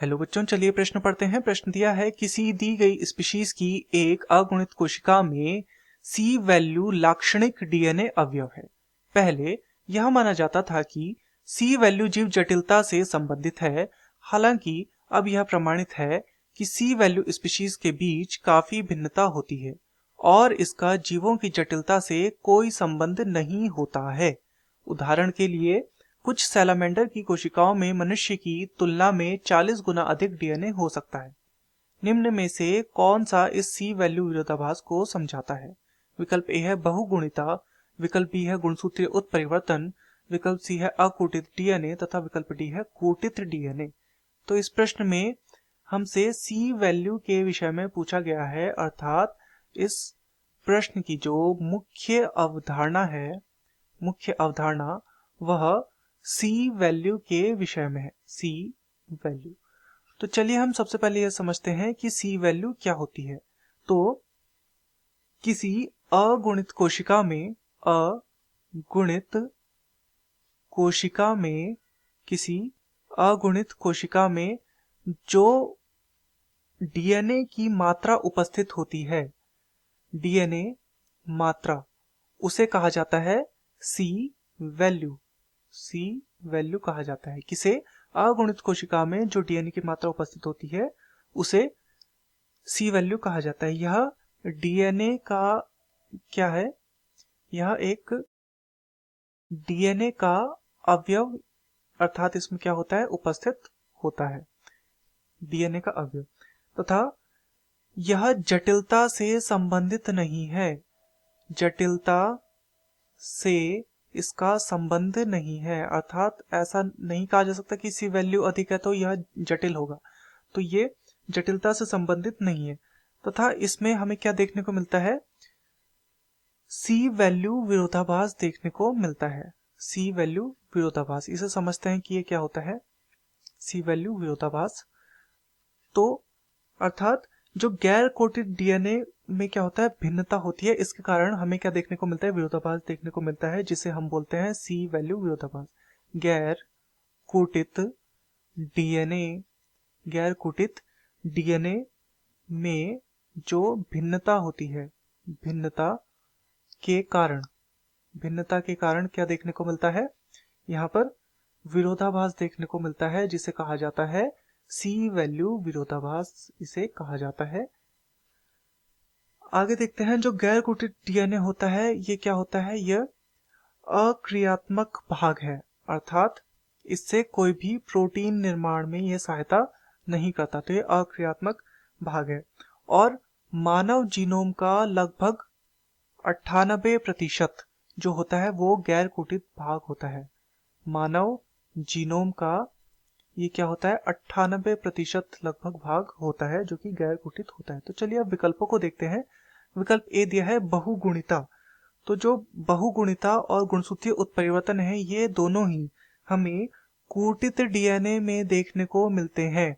Hello बच्चों, चलिए प्रश्न पढ़ते हैं। प्रश्न दिया है किसी दी गई स्पीशीज की एक अगुणित कोशिका में सी वैल्यू लाक्षणिक डीएनए अवयव है। पहले यह माना जाता था कि सी वैल्यू जीव जटिलता से संबंधित है। हालांकि अब यह प्रमाणित है कि सी वैल्यू स्पीशीज के बीच काफी भिन्नता होती है और इसका जीवों की जटिलता से कोई संबंध नहीं होता है। उदाहरण के लिए कुछ सैलामेंडर की कोशिकाओं में मनुष्य की तुलना में 40 गुना अधिक डीएनए हो सकता है। निम्न में से कौन सा इस सी वैल्यू विरोधाभास को समझाता है? विकल्प ए है बहुगुणिता, विकल्प बी है गुणसूत्रीय उत्परिवर्तन, विकल्प सी है अकूटित डीएनए तथा विकल्प डी है कूटित डीएनए। तो इस प्रश्न में हमसे सी वैल्यू के विषय में पूछा गया है, अर्थात इस प्रश्न की जो मुख्य अवधारणा वह सी वैल्यू के विषय में है। सी वैल्यू, तो चलिए हम सबसे पहले यह समझते हैं कि सी वैल्यू क्या होती है। तो किसी अगुणित कोशिका में किसी अगुणित कोशिका में जो डीएनए की मात्रा उपस्थित होती है, डीएनए मात्रा, उसे कहा जाता है सी वैल्यू। सी वैल्यू कहा जाता है किसे? अगुणित कोशिका में जो डीएनए की मात्रा उपस्थित होती है उसे सी वैल्यू कहा जाता है। यह डीएनए का क्या है? यह एक डीएनए का अवयव, अर्थात इसमें क्या होता है? उपस्थित होता है डीएनए का अवयव, तथा यह जटिलता से संबंधित नहीं है। जटिलता से इसका संबंध नहीं है, अर्थात ऐसा नहीं कहा जा सकता कि सी वैल्यू अधिक है तो यह जटिल होगा। तो ये जटिलता से संबंधित नहीं है, तथा इसमें हमें क्या देखने को मिलता है? सी वैल्यू विरोधाभास देखने को मिलता है। सी वैल्यू विरोधाभास, इसे समझते हैं कि ये क्या होता है? सी वैल्यू विरोधाभास, तो अर्थात जो गैर कोटित डीएनए में क्या होता है? भिन्नता होती है। इसके कारण हमें क्या देखने को मिलता है? विरोधाभास देखने को मिलता है, जिसे हम बोलते हैं सी वैल्यू विरोधाभास। डीएनए गैर कोटित डीएनए में जो भिन्नता होती है, भिन्नता के कारण क्या देखने को मिलता है? यहाँ पर विरोधाभास देखने को मिलता है, जिसे कहा जाता है सी वैल्यू विरोधाभास, इसे कहा जाता है। आगे देखते हैं, जो गैर कोटित डीएनए होता है ये क्या होता है? यह अक्रियात्मक भाग है, अर्थात इससे कोई भी प्रोटीन निर्माण में यह सहायता नहीं करता, तो यह अक्रियात्मक भाग है। और मानव जीनोम का लगभग 98% जो होता है वो गैर कोटित भाग होता है। मानव जीनोम का ये क्या होता है? 98% लगभग भाग होता है जो कि गैर कोटित होता है। तो चलिए अब विकल्पों को देखते हैं। विकल्प ए दिया है बहुगुणिता, तो जो बहुगुणिता और गुणसूत्रीय उत्परिवर्तन है ये दोनों ही हमें कोटित डीएनए में देखने को मिलते हैं,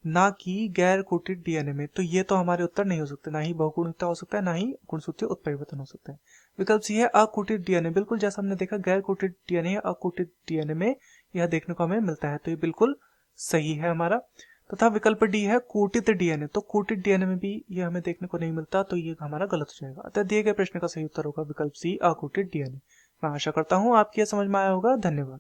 ना कि गैर कोटित डीएनए में। तो ये तो हमारे उत्तर नहीं हो सकते, ना ही बहुगुणिता हो सकता है, ना ही गुणसूत्रीय उत्परिवर्तन हो सकता है। विकल्प सी है अकोटित डीएनए, बिल्कुल जैसा हमने देखा गैर कोटित डीएनए या अकोटित डीएनए में यह देखने को हमें मिलता है, तो ये बिल्कुल सही है हमारा। तथा विकल्प डी है कोटित डीएनए, तो कोटित डीएनए में भी ये हमें देखने को नहीं मिलता, तो ये हमारा गलत हो जाएगा। अतः दिए गए प्रश्न का सही उत्तर होगा विकल्प सी अकोटित डीएनए। मैं आशा करता हूँ आपकी यह समझ में आया होगा। धन्यवाद।